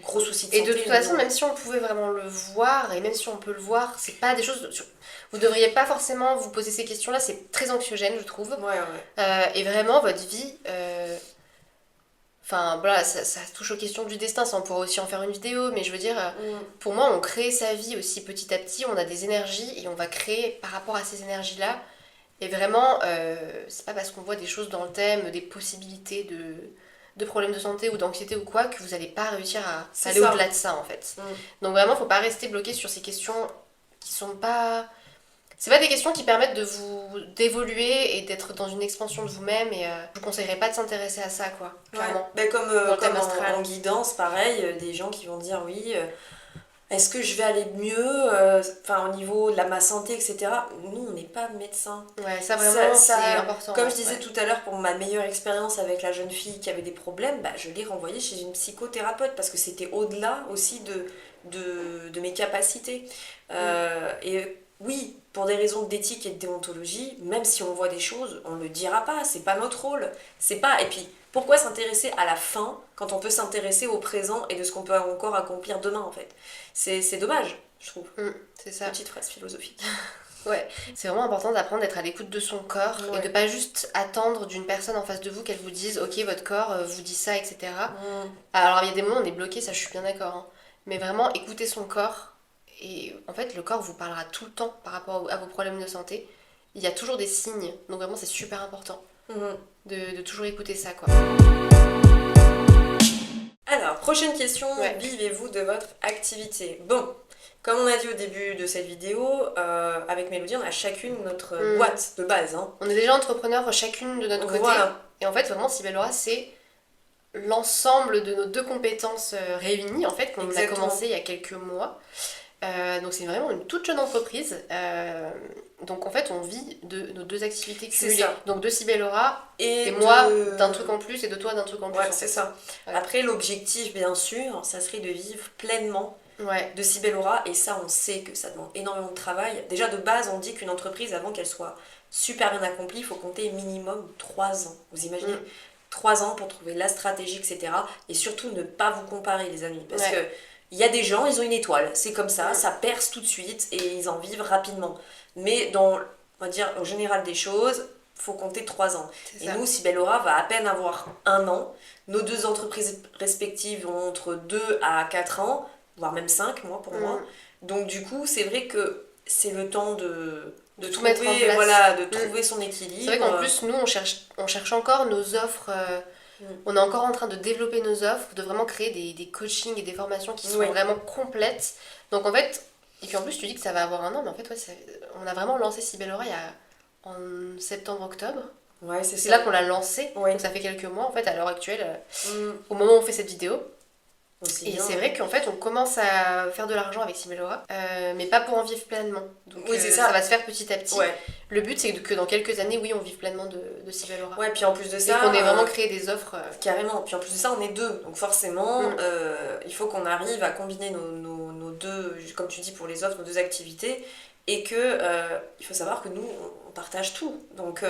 Gros souci de santé. Et de toute façon, même si on pouvait vraiment le voir, et même si on peut le voir, c'est pas des choses... Vous devriez pas forcément vous poser ces questions-là, c'est très anxiogène, je trouve. Et vraiment, votre vie... Enfin, voilà, ça touche aux questions du destin, ça on pourrait aussi en faire une vidéo, mais je veux dire, pour moi, on crée sa vie aussi petit à petit, on a des énergies, et on va créer par rapport à ces énergies-là. Et vraiment, c'est pas parce qu'on voit des choses dans le thème, des possibilités de problèmes de santé ou d'anxiété ou quoi, que vous n'allez pas réussir à aller au-delà de ça en fait. Donc vraiment, faut pas rester bloqué sur ces questions qui sont pas... C'est pas des questions qui permettent d'évoluer et d'être dans une expansion de vous-même et je vous conseillerais pas de s'intéresser à ça quoi, clairement. Comme en guidance, pareil, des gens qui vont dire oui... Est-ce que je vais aller mieux au niveau de ma santé, etc. Nous, on n'est pas médecin. Ouais, ça vraiment, c'est important. Comme je disais tout à l'heure, pour ma meilleure expérience avec la jeune fille qui avait des problèmes, je l'ai renvoyée chez une psychothérapeute parce que c'était au-delà aussi de mes capacités. Et oui, pour des raisons d'éthique et de déontologie, même si on voit des choses, on ne le dira pas, c'est pas notre rôle. C'est pas... Et puis, pourquoi s'intéresser à la fin quand on peut s'intéresser au présent et de ce qu'on peut encore accomplir demain en fait. C'est dommage, je trouve. C'est ça. Petite phrase philosophique. Ouais, c'est vraiment important d'apprendre d'être à l'écoute de son corps et de pas juste attendre d'une personne en face de vous qu'elle vous dise ok votre corps vous dit ça, etc. Alors il y a des moments où on est bloqué, ça je suis bien d'accord, hein. Mais vraiment écouter son corps et en fait le corps vous parlera tout le temps par rapport à vos problèmes de santé. Il y a toujours des signes, donc vraiment c'est super important de toujours écouter ça quoi. Alors, prochaine question, vivez-vous de votre activité? Bon, comme on a dit au début de cette vidéo, avec Mélodie, on a chacune notre boîte de base. Hein. On est déjà entrepreneurs chacune de notre côté. Et en fait, vraiment, Sibellora, c'est l'ensemble de nos deux compétences réunies, en fait, qu'on a commencé il y a quelques mois. Donc c'est vraiment une toute jeune entreprise. Donc en fait, on vit de nos deux activités cumulées. Donc de Sibellora et moi d'un truc en plus et de toi d'un truc en plus. Ouais, c'est ça. Ouais. Après, l'objectif, bien sûr, ça serait de vivre pleinement de Sibellora. Et ça, on sait que ça demande énormément de travail. Déjà, de base, on dit qu'une entreprise, avant qu'elle soit super bien accomplie, il faut compter minimum 3 ans. Vous imaginez 3 ans pour trouver la stratégie, etc. Et surtout, ne pas vous comparer, les amis. Parce que il y a des gens, ils ont une étoile, c'est comme ça, ça perce tout de suite et ils en vivent rapidement. Mais on va dire, au général des choses, il faut compter 3 ans. Et nous, Sibellora va à peine avoir 1 an. Nos deux entreprises respectives ont entre 2 à 4 ans, voire même 5, moi, pour moi. Donc du coup, c'est vrai que c'est le temps de tout trouver, mettre en place. De trouver son équilibre. C'est vrai qu'en plus, nous, on cherche encore nos offres... On est encore en train de développer nos offres, de vraiment créer des coachings et des formations qui sont vraiment complètes. Donc en fait, et puis en plus tu dis que ça va avoir 1 an, mais en fait on a vraiment lancé Sibellora en septembre-octobre. Ouais, c'est là qu'on l'a lancé, donc ça fait quelques mois en fait à l'heure actuelle, au moment où on fait cette vidéo. Et c'est vrai qu'en fait on commence à faire de l'argent avec Sibellora, mais pas pour en vivre pleinement. Donc ça va se faire petit à petit. Le but c'est que dans quelques années, on vive pleinement de Sibellora. Ouais, puis en plus de ça... Et qu'on ait vraiment créé des offres... Carrément, puis en plus de ça on est 2, donc forcément il faut qu'on arrive à combiner nos deux, comme tu dis pour les offres, nos 2 activités, et que il faut savoir que nous on partage tout. Donc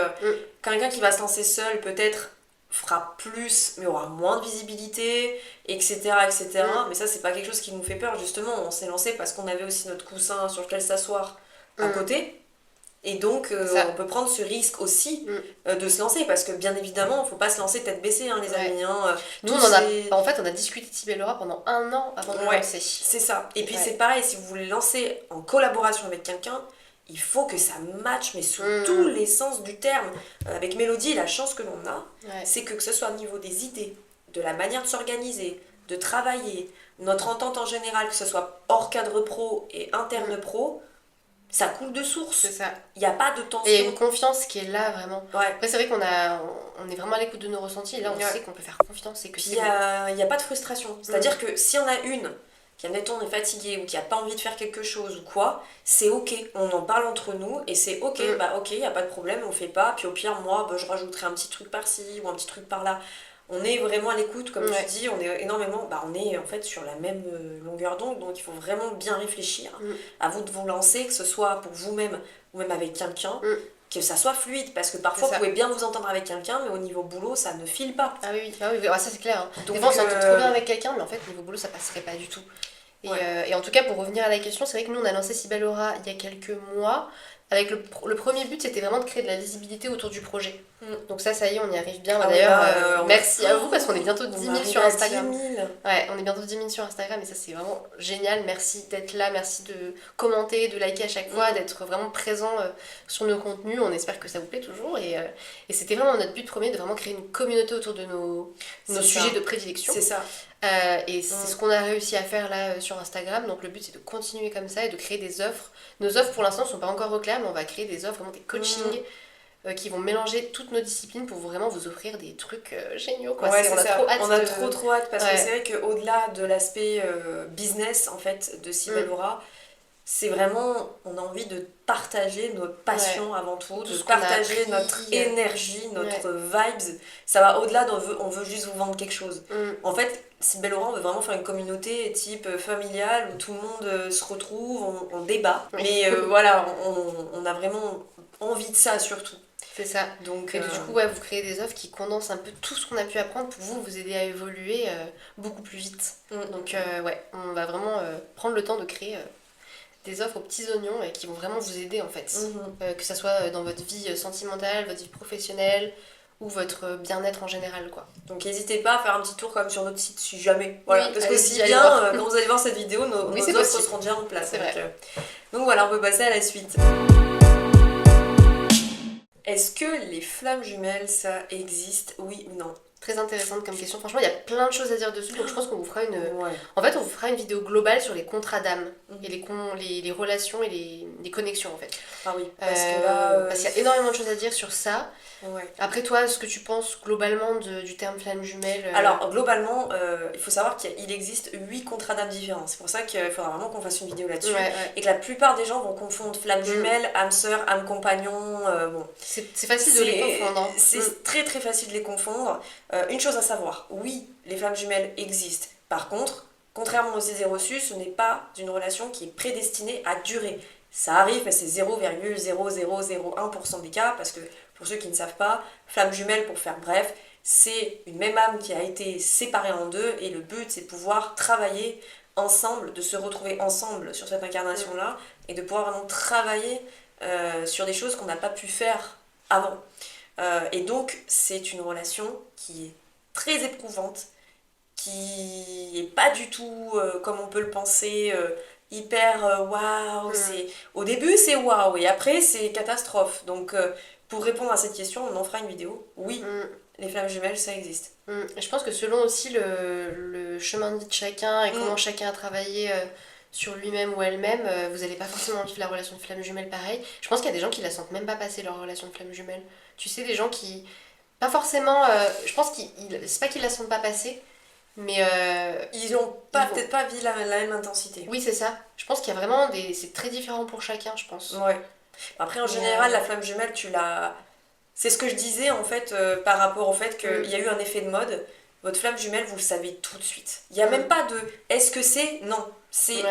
quelqu'un qui va se lancer seul peut-être fera plus mais aura moins de visibilité, etc. etc. Mais ça, c'est pas quelque chose qui nous fait peur, justement. On s'est lancé parce qu'on avait aussi notre coussin sur lequel s'asseoir à côté. Et donc, on peut prendre ce risque aussi de se lancer, parce que bien évidemment, il ne faut pas se lancer tête baissée, hein, les amis. Hein, nous, en fait, on a discuté de Sibellora pendant 1 an avant de le lancer. C'est ça. Et puis, c'est pareil, si vous voulez lancer en collaboration avec quelqu'un, il faut que ça matche, mais sous tous les sens du terme. Avec Mélodie, la chance que l'on a, c'est que ce soit au niveau des idées, de la manière de s'organiser, de travailler, notre entente en général, que ce soit hors cadre pro et interne pro, ça coule de source. C'est ça. Il n'y a pas de tension. Et il y a une confiance qui est là, vraiment. Après, c'est vrai on est vraiment à l'écoute de nos ressentis, et là, on sait qu'on peut faire confiance. Et que puis, il n'y a pas de frustration. C'est-à-dire que si on a une qui, admettons, est fatiguée ou qui n'a pas envie de faire quelque chose ou quoi, c'est ok. On en parle entre nous et c'est ok. Ok, il n'y a pas de problème, on fait pas. Puis au pire, moi, je rajouterai un petit truc par-ci ou un petit truc par-là. On est vraiment à l'écoute, comme tu dis, on est énormément, on est en fait sur la même longueur d'onde, donc il faut vraiment bien réfléchir. À vous de vous lancer, que ce soit pour vous-même ou même avec quelqu'un, que ça soit fluide, parce que parfois vous pouvez bien vous entendre avec quelqu'un, mais au niveau boulot, ça ne file pas. Ah oui, ça c'est clair. Hein. Donc, des fois on s'entend trop bien avec quelqu'un, mais en fait, au niveau boulot, ça passerait pas du tout. Et en tout cas, pour revenir à la question, c'est vrai que nous, on a lancé Sibellora il y a quelques mois. Avec le premier but, c'était vraiment de créer de la visibilité autour du projet. Donc ça y est, on y arrive bien. D'ailleurs, merci à vous, parce qu'on est bientôt 10 000 sur Instagram. 10 000. Ouais, on est bientôt 10 000 sur Instagram, et ça, c'est vraiment génial. Merci d'être là, merci de commenter, de liker à chaque fois, d'être vraiment présent sur nos contenus. On espère que ça vous plaît toujours. Et c'était vraiment notre but premier, de vraiment créer une communauté autour de nos sujets de prédilection. C'est ça. Et c'est ce qu'on a réussi à faire là sur Instagram. Donc le but, c'est de continuer comme ça et de créer des offres. Nos offres pour l'instant ne sont pas encore au clair, mais on va créer des offres, vraiment des coachings qui vont mélanger toutes nos disciplines pour vraiment vous offrir des trucs géniaux. Quoi. Ouais, on a trop hâte, parce que c'est vrai qu'au-delà de l'aspect business en fait de Sibellora, c'est vraiment, on a envie de partager notre passion avant tout, de partager notre énergie, notre vibes. Ça va au-delà on veut juste vous vendre quelque chose. En fait, Sibellora, on veut vraiment faire une communauté type familiale où tout le monde se retrouve, on débat. Mais voilà, on a vraiment envie de ça surtout. C'est ça. Donc, et du coup, vous créez des offres qui condensent un peu tout ce qu'on a pu apprendre pour vous aider à évoluer beaucoup plus vite. Donc, on va vraiment prendre le temps de créer des offres aux petits oignons et qui vont vraiment vous aider en fait. Que ça soit dans votre vie sentimentale, votre vie professionnelle ou votre bien-être en général, quoi. Donc n'hésitez pas à faire un petit tour comme sur notre site si jamais. Voilà, parce que si bien, quand vous allez voir cette vidéo, nos offres seront déjà en place. C'est vrai. Donc voilà, on peut passer à la suite. Est-ce que les flammes jumelles, ça existe, oui ou non? Très intéressante comme question. Franchement, il y a plein de choses à dire dessus, donc je pense qu'on vous fera En fait, on vous fera une vidéo globale sur les contrats d'âme et les relations et les connexions, en fait. Ah oui, parce qu'il y a énormément de choses à dire sur ça. Ouais. Après, toi, ce que tu penses globalement du terme flamme jumelle Alors, globalement, il faut savoir qu'il existe 8 contrats d'âme différents. C'est pour ça qu'il faudra vraiment qu'on fasse une vidéo là-dessus. Et que la plupart des gens vont confondre flamme jumelle, âme sœur, âme compagnon. Bon. C'est facile de les confondre. C'est très très facile de les confondre. Une chose à savoir, oui, les flammes jumelles existent. Par contre, contrairement aux idées reçues, ce n'est pas une relation qui est prédestinée à durer. Ça arrive, mais c'est 0,0001% des cas, parce que pour ceux qui ne savent pas, flamme jumelle, pour faire bref, c'est une même âme qui a été séparée en deux, et le but c'est de pouvoir travailler ensemble, de se retrouver ensemble sur cette incarnation-là, et de pouvoir vraiment travailler sur des choses qu'on n'a pas pu faire avant. Et donc c'est une relation qui est très éprouvante, qui est pas du tout comme on peut le penser, hyper waouh. Au début c'est waouh et après c'est catastrophe. Donc pour répondre à cette question, on en fera une vidéo. Oui, les flammes jumelles, ça existe. Et je pense que selon aussi le chemin de vie de chacun et comment chacun a travaillé sur lui-même ou elle-même, vous n'allez pas forcément vivre la relation de flamme jumelle pareil. Je pense qu'il y a des gens qui la sentent même pas passer leur relation de flamme jumelle. Tu sais, des gens qui... Pas forcément... je pense qu'ils... C'est pas qu'ils la sentent pas passer, mais... ils ont peut-être pas vu la même intensité. Oui, c'est ça. Je pense qu'il y a vraiment des... C'est très différent pour chacun, je pense. Ouais. Après, en général, la flamme jumelle, tu l'as... C'est ce que je disais, en fait, par rapport au fait qu'il y a eu un effet de mode. Votre flamme jumelle, vous le savez tout de suite. Il n'y a même pas de « est-ce que c'est ?» Non.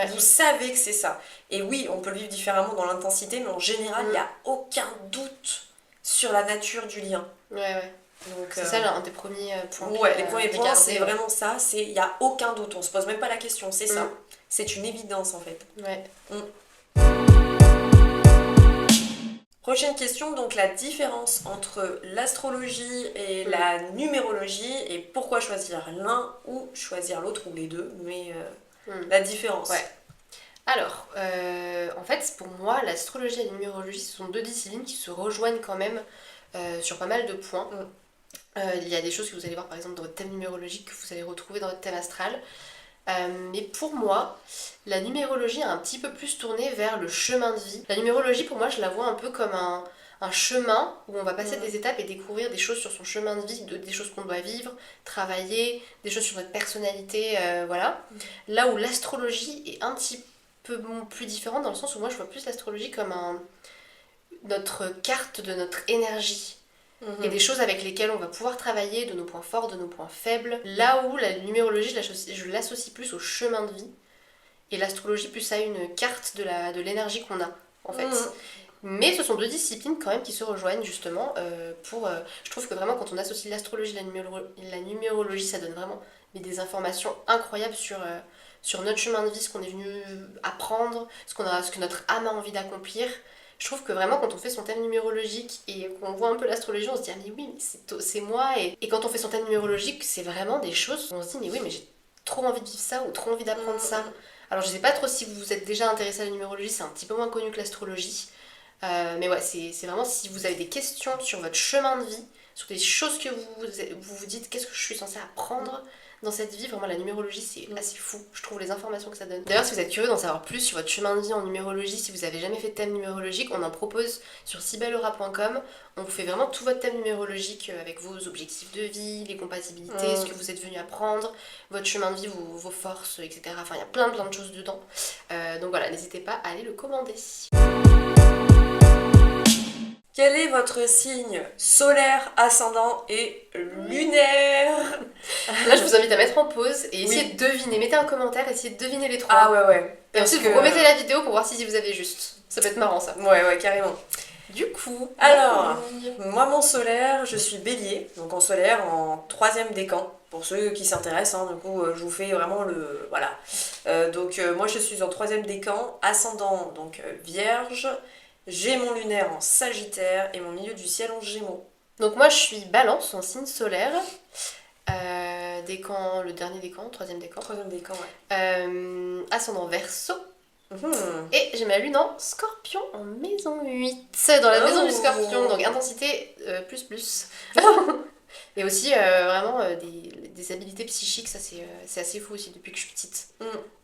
Vous savez que c'est ça. Et oui, on peut le vivre différemment dans l'intensité, mais en général, il n'y a aucun doute sur la nature du lien. Ouais. Donc, C'est ça un des premiers points. Ouais, les premiers points, c'est ouais. vraiment ça. Il n'y a aucun doute, on se pose même pas la question, c'est ça. Mm. C'est une évidence en fait. Ouais. Prochaine question, donc la différence entre l'astrologie et la numérologie et pourquoi choisir l'un ou choisir l'autre ou les deux, mais la différence. Ouais. Alors, en fait, pour moi, l'astrologie et la numérologie, ce sont deux disciplines qui se rejoignent quand même sur pas mal de points. Il y a des choses que vous allez voir par exemple dans votre thème numérologique que vous allez retrouver dans votre thème astral. Mais pour moi, la numérologie a un petit peu plus tourné vers le chemin de vie. La numérologie, pour moi, je la vois un peu comme un chemin où on va passer des étapes et découvrir des choses sur son chemin de vie, des choses qu'on doit vivre, travailler, des choses sur notre personnalité, voilà. Là où l'astrologie est un petit peu plus différente dans le sens où moi je vois plus l'astrologie comme notre carte de notre énergie. Et des choses avec lesquelles on va pouvoir travailler, de nos points forts, de nos points faibles. Là où la numérologie, je l'associe plus au chemin de vie, et l'astrologie plus à une carte de l'énergie qu'on a, en fait. Mais ce sont deux disciplines quand même qui se rejoignent justement je trouve que vraiment quand on associe l'astrologie et la numérologie, ça donne vraiment des informations incroyables sur notre chemin de vie, ce qu'on est venu apprendre, ce que notre âme a envie d'accomplir. Je trouve que vraiment quand on fait son thème numérologique et qu'on voit un peu l'astrologie, on se dit ah mais oui, mais c'est moi. Et quand on fait son thème numérologique, c'est vraiment des choses où on se dit mais oui, mais j'ai trop envie de vivre ça ou trop envie d'apprendre ça. Alors je sais pas trop si vous vous êtes déjà intéressé à la numérologie, c'est un petit peu moins connu que l'astrologie. Mais ouais, c'est vraiment si vous avez des questions sur votre chemin de vie, sur des choses que vous dites, qu'est-ce que je suis censée apprendre dans cette vie, vraiment la numérologie c'est assez fou, je trouve les informations que ça donne. D'ailleurs si vous êtes curieux d'en savoir plus sur votre chemin de vie en numérologie, si vous avez jamais fait de thème numérologique, on en propose sur sibelaura.com. On vous fait vraiment tout votre thème numérologique avec vos objectifs de vie, les compatibilités, ce que vous êtes venu apprendre, votre chemin de vie, vos forces, etc. Enfin il y a plein de choses dedans. Donc voilà, n'hésitez pas à aller le commander. Quel est votre signe solaire, ascendant et lunaire? Là, je vous invite à mettre en pause et essayer de deviner. Mettez un commentaire, essayez de deviner les trois. Ah ouais. Et ensuite, vous remettez la vidéo pour voir si vous avez juste. Ça peut être marrant, ça. Ouais, carrément. Du coup... Alors, moi, mon solaire, je suis bélier. Donc en solaire, en 3e décan. Pour ceux qui s'intéressent, du coup, je vous fais vraiment le... Voilà. Moi, je suis en 3e décan. Ascendant, donc vierge. J'ai mon lunaire en Sagittaire et mon milieu du ciel en Gémeaux. Donc moi je suis Balance en signe solaire, décan, le dernier décan, 3e décan. 3e décan, ouais. Ascendant Verseau. Et j'ai ma lune en Scorpion en maison 8, dans la maison du Scorpion, donc intensité plus. Et aussi vraiment des habilités psychiques, ça c'est assez fou aussi depuis que je suis petite.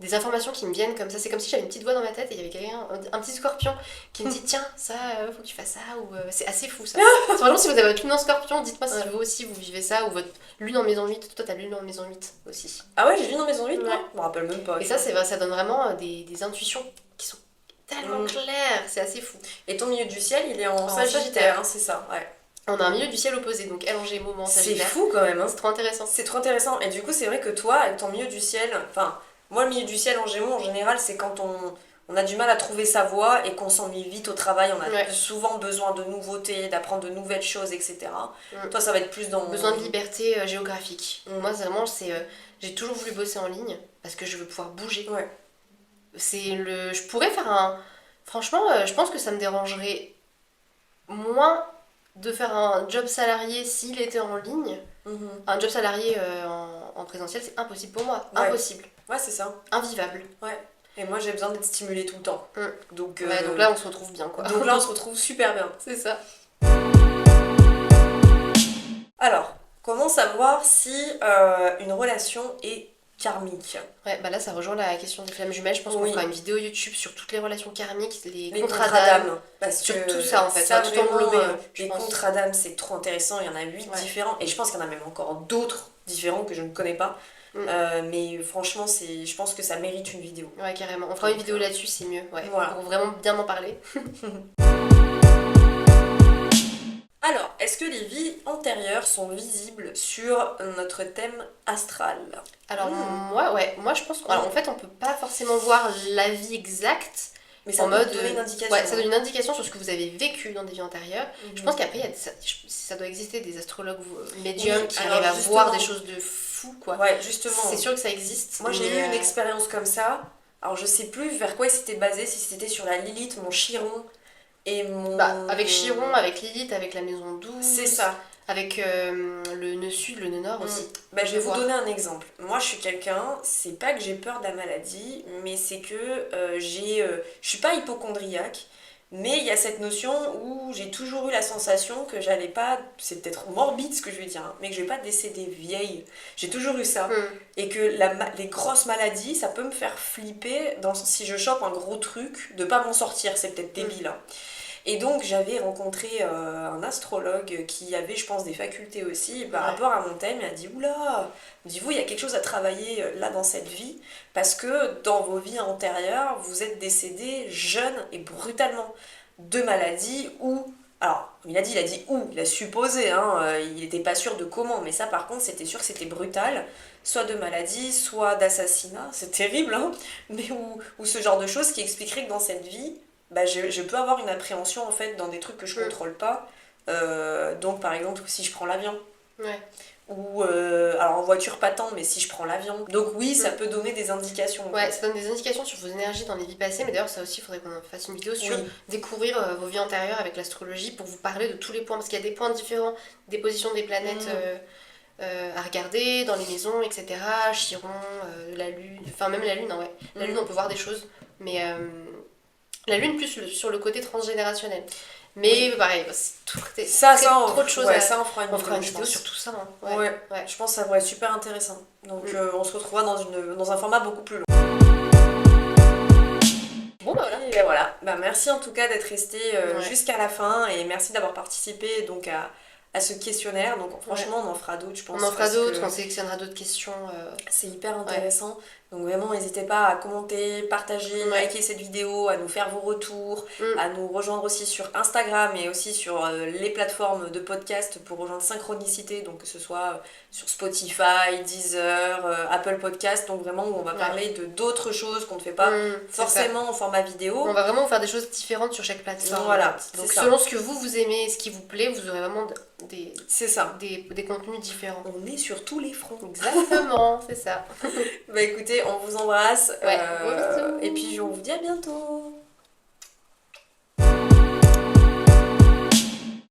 Des informations qui me viennent comme ça, c'est comme si j'avais une petite voix dans ma tête et il y avait quelqu'un, un petit scorpion qui me dit tiens ça faut que tu fasses ça, ou c'est assez fou ça. Vraiment si vous avez votre lune en Scorpion, dites-moi si vous aussi vous vivez ça, ou votre lune en maison 8, toi t'as lune en maison 8 aussi. Ah ouais, j'ai lune en maison 8 moi, je me rappelle même pas. Et ça c'est vrai, ça donne vraiment des intuitions qui sont tellement claires, c'est assez fou. Et ton milieu du ciel il est en Sagittaire, hein, c'est ça, ouais. On a un milieu du ciel opposé, donc elle en Gémeaux, moi en Sagittaire. C'est fou quand même, hein. C'est trop intéressant. C'est trop intéressant. Et du coup, c'est vrai que toi, avec ton milieu du ciel, enfin, moi, le milieu du ciel en Gémeaux, en général, c'est quand on a du mal à trouver sa voie et qu'on s'ennuie vite au travail, on a souvent besoin de nouveautés, d'apprendre de nouvelles choses, etc. Toi, ça va être plus dans... Besoin de liberté géographique. Moi, vraiment, j'ai toujours voulu bosser en ligne parce que je veux pouvoir bouger. Ouais. Je pourrais faire Franchement, je pense que ça me dérangerait moins de faire un job salarié s'il était en ligne. Un job salarié en présentiel, c'est impossible pour moi. Impossible. Ouais, c'est ça. Invivable. Ouais. Et moi, j'ai besoin d'être stimulée tout le temps. Donc là, on se retrouve bien, quoi. Donc là, on se retrouve super bien. C'est ça. Alors, comment savoir si une relation est karmique? Ouais, bah là ça rejoint la question des flammes jumelles. Je pense qu'on fera une vidéo YouTube sur toutes les relations karmiques, les contrats d'âme, sur tout ça en fait, ça tout vraiment, englober. Les contrats d'âme c'est trop intéressant, il y en a 8 différents et je pense qu'il y en a même encore d'autres différents que je ne connais pas. Mais franchement, je pense que ça mérite une vidéo. Ouais, carrément. On fera une vidéo là-dessus, c'est mieux. Ouais, voilà. Pour vraiment bien en parler. Alors, est-ce que les vies antérieures sont visibles sur notre thème astral? Alors moi je pense qu'en fait on peut pas forcément voir la vie exacte, Mais ça en peut mode donner une indication. Ouais, ça donne une indication sur ce que vous avez vécu dans des vies antérieures. Je pense qu'après ça doit exister des astrologues médiums qui arrivent à voir des choses de fou, quoi. Ouais, justement. C'est sûr que ça existe. Moi, j'ai eu une expérience comme ça. Alors, je sais plus vers quoi il s'était basé, si c'était sur la Lilith, mon Chiron et mon... avec Chiron, avec Lilith, avec la maison 12. C'est ça. Avec le nœud sud, le nœud nord aussi. Je vais vous donner un exemple. Moi, je suis quelqu'un, c'est pas que j'ai peur de la maladie, mais c'est que je suis pas hypocondriaque, mais il y a cette notion où j'ai toujours eu la sensation que j'allais pas, c'est peut-être morbide ce que je vais dire, hein, mais que je vais pas décéder vieille. J'ai toujours eu ça. Et que les grosses maladies, ça peut me faire flipper si je chope un gros truc, de pas m'en sortir, c'est peut-être débile. Hein. Et donc j'avais rencontré un astrologue qui avait, je pense, des facultés aussi par rapport à mon thème. Il m'a dit, oula, il y a quelque chose à travailler là dans cette vie, parce que dans vos vies antérieures, vous êtes décédé jeune et brutalement de maladies ou... Alors, il a dit où, il a supposé, hein, il n'était pas sûr de comment, mais ça par contre c'était sûr que c'était brutal, soit de maladie, soit d'assassinat, c'est terrible, hein, mais ou ce genre de choses qui expliquerait que dans cette vie, je peux avoir une appréhension en fait dans des trucs que je contrôle pas, donc par exemple si je prends l'avion. Ouais. Ou alors en voiture pas tant, mais si je prends l'avion. Donc oui, ça peut donner des indications. Ouais, ça donne des indications sur vos énergies dans les vies passées, mais d'ailleurs ça aussi il faudrait qu'on fasse une vidéo sur découvrir vos vies antérieures avec l'astrologie pour vous parler de tous les points, parce qu'il y a des points différents, des positions des planètes à regarder dans les maisons, etc. Chiron, la lune, enfin même la lune, hein, ouais. La lune on peut voir des choses, mais la lune plus sur le côté transgénérationnel. Mais pareil, c'est trop de choses. Ça, on fera une vidéo sur tout ça. Hein. Ouais. Je pense que ça pourrait être super intéressant. Donc on se retrouvera dans un format beaucoup plus long. Bon, voilà. Et voilà. Merci en tout cas d'être resté jusqu'à la fin et merci d'avoir participé donc à ce questionnaire. Donc franchement, on en fera d'autres, je pense. On en fera d'autres, on sélectionnera d'autres questions. C'est hyper intéressant. Donc vraiment, n'hésitez pas à commenter, partager, liker cette vidéo, à nous faire vos retours, à nous rejoindre aussi sur Instagram et aussi sur les plateformes de podcast pour rejoindre Synchronicité, donc que ce soit sur Spotify, Deezer, Apple Podcast, donc vraiment où on va parler de d'autres choses qu'on ne fait pas forcément en format vidéo. On va vraiment faire des choses différentes sur chaque plateforme. Voilà, donc selon ce que vous aimez et ce qui vous plaît, vous aurez vraiment des contenus différents. On est sur tous les fronts. Exactement, c'est ça. Écoutez, on vous embrasse. Gros bisous. Et puis on vous dit à bientôt.